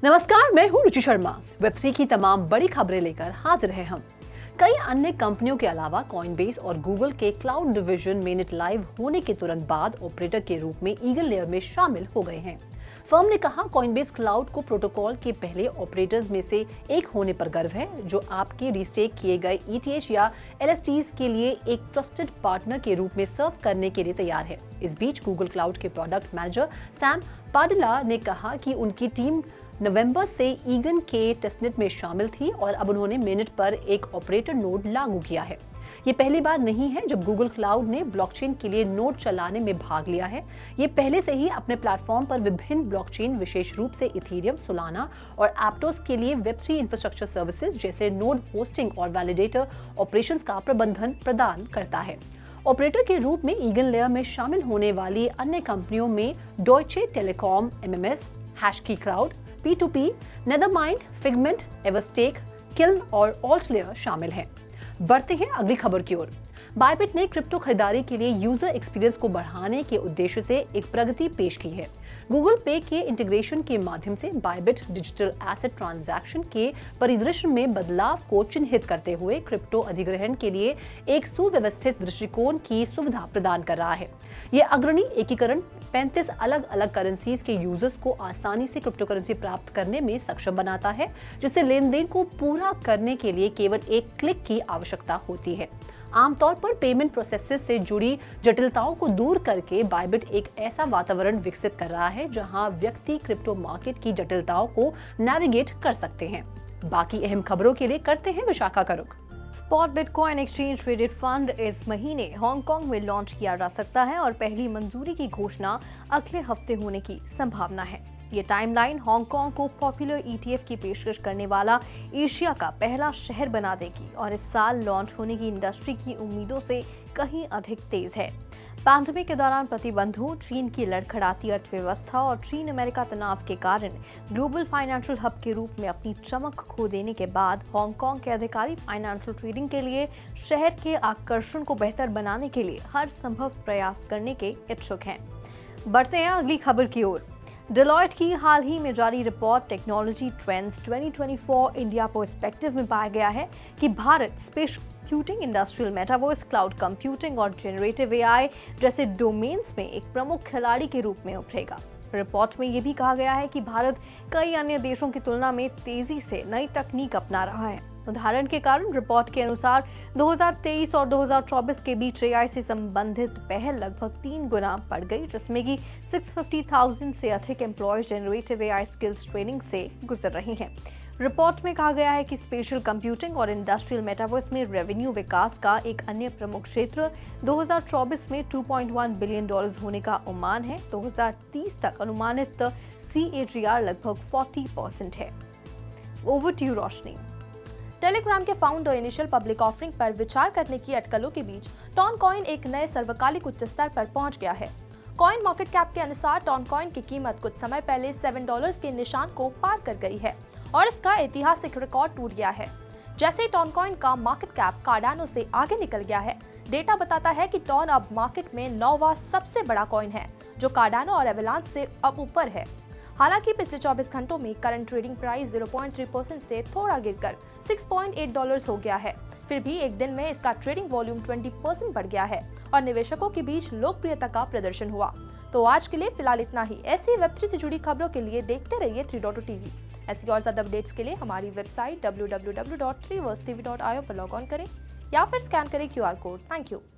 नमस्कार, मैं हूँ रुचि शर्मा। वेब3 की तमाम बड़ी खबरें लेकर हाजिर हैं हम। कई अन्य कंपनियों के अलावा कॉइनबेस और गूगल के क्लाउड डिवीजन मेनिट लाइव होने के तुरंत बाद ऑपरेटर के रूप में ईगल लेयर में शामिल हो गए हैं। फर्म ने कहा, कॉइनबेस क्लाउड को प्रोटोकॉल के पहले ऑपरेटर्स में से एक होने पर गर्व है, जो आपके रिस्टेक किए गए ETH या LSTs के लिए एक ट्रस्टेड पार्टनर के रूप में सर्व करने के लिए तैयार है। इस बीच गूगल क्लाउड के प्रोडक्ट मैनेजर सैम पाडिला ने कहा कि उनकी टीम नवंबर से ईगन के टेस्टनेट में शामिल थी और अब उन्होंने मिनट पर एक ऑपरेटर नोड लागू किया है। ये पहली बार नहीं है जब गूगल क्लाउड ने ब्लॉकचेन के लिए नोड चलाने में भाग लिया है। ये पहले से ही अपने प्लेटफॉर्म पर विभिन्न ब्लॉकचेन, विशेष रूप से इथेरियम, सोलाना और एप्टोस के लिए वेब3 इंफ्रास्ट्रक्चर सर्विसेज जैसे नोड होस्टिंग और वैलिडेटर ऑपरेशंस का प्रबंधन प्रदान करता है। ऑपरेटर के रूप में ईगन लेयर में शामिल होने वाली अन्य कंपनियों में Deutsche Telekom, MMS, HashKey Cloud, P2P, Nethermind, Figment, Everstake, Kiln और ऑल्टलेयर शामिल हैं। बढ़ते हैं अगली खबर की ओर। बायबिट ने क्रिप्टो खरीदारी के लिए यूजर एक्सपीरियंस को बढ़ाने के उद्देश्य से एक प्रगति पेश की है। गूगल पे के इंटीग्रेशन के माध्यम से बायबिट डिजिटल एसेट ट्रांजैक्शन के परिदृश्य में बदलाव को चिन्हित करते हुए क्रिप्टो अधिग्रहण के लिए एक सुव्यवस्थित दृष्टिकोण की सुविधा प्रदान कर रहा है। यह अग्रणी एकीकरण 35 अलग अलग करेंसीज के यूजर्स को आसानी से क्रिप्टो करेंसी प्राप्त करने में सक्षम बनाता है, जिससे लेन देन को पूरा करने के लिए केवल एक क्लिक की आवश्यकता होती है। आमतौर पर पेमेंट प्रोसेसेस से जुड़ी जटिलताओं को दूर करके बायबिट एक ऐसा वातावरण विकसित कर रहा है जहां व्यक्ति क्रिप्टो मार्केट की जटिलताओं को नेविगेट कर सकते हैं। बाकी अहम खबरों के लिए करते हैं विशाखा का रुख। Spot bitcoin exchange traded fund इस महीने हांगकांग में लॉन्च किया जा सकता है और पहली मंजूरी की घोषणा अगले हफ्ते होने की संभावना है। ये टाइमलाइन हांगकांग को पॉपुलर ETF की पेशकश करने वाला एशिया का पहला शहर बना देगी और इस साल लॉन्च होने की इंडस्ट्री की उम्मीदों से कहीं अधिक तेज है। पैंडेमिक के दौरान प्रतिबंधों, चीन की लड़खड़ाती अर्थव्यवस्था और चीन अमेरिका तनाव के कारण ग्लोबल फाइनेंशियल हब के रूप में अपनी चमक खो देने के बाद हांगकांग के अधिकारी फाइनेंशियल ट्रेडिंग के लिए शहर के आकर्षण को बेहतर बनाने के लिए हर संभव प्रयास करने के इच्छुक हैं। बढ़ते हैं अगली खबर की ओर। डेलॉयट की हाल ही में जारी report technology trends 2024 India perspective में पाया गया है कि Bharat space computing, industrial metaverse, cloud computing और जनरेटिव AI जैसे डोमेन्स में एक प्रमुख खिलाड़ी के रूप में उभरेगा। रिपोर्ट में यह भी कहा गया है कि भारत कई अन्य देशों की तुलना में तेजी से नई तकनीक अपना रहा है। उदाहरण के कारण रिपोर्ट के अनुसार 2023 और 2024 के बीच AI से संबंधित पहल लगभग 3 गुना बढ़ गई, जिसमें कि 650,000 से अधिक employees generative AI skills training से गुजर रही हैं। रिपोर्ट में कहा गया है कि स्पेशल कंप्यूटिंग और इंडस्ट्रियल मेटावर्स में रेवेन्यू विकास का एक अन्य प्रमुख क्षेत्र 2024 में $2.1 बिलियन होने का अनुमान है। 2030 तक अनुमानित CAGR लगभग 40% है। Over to Roshni. टेलीग्राम के फाउंडर इनिशियल पब्लिक ऑफरिंग पर विचार करने की अटकलों के बीच टॉन कॉइन एक नए सर्वकालिक उच्च स्तर पर पहुंच गया है। कॉइन मार्केट कैप के अनुसार टॉन कॉइन की कीमत कुछ समय पहले $7 के निशान को पार कर गई है और इसका ऐतिहासिक रिकॉर्ड टूट गया है। जैसे ही टॉन कॉइन का मार्केट कैप कार्डानो से आगे निकल गया है, डेटा बताता है कि टॉन अब मार्केट में 9वां सबसे बड़ा कॉइन है, जो कार्डानो और एवलांच से अब ऊपर है। हालांकि पिछले 24 घंटों में करंट ट्रेडिंग प्राइस 0.3% से थोड़ा गिरकर $6.8 हो गया है। फिर भी एक दिन में इसका ट्रेडिंग वॉल्यूम 20% बढ़ गया है और निवेशकों के बीच लोकप्रियता का प्रदर्शन हुआ। तो आज के लिए फिलहाल इतना ही। ऐसी वेब3 से जुड़ी खबरों के लिए देखते रहिए 3.2 TV। ऐसी और ज्यादा अपडेट्स के लिए हमारी वेबसाइट www.3versetv.io पर लॉग ऑन करें या फिर स्कैन करें QR कोड। Thank you.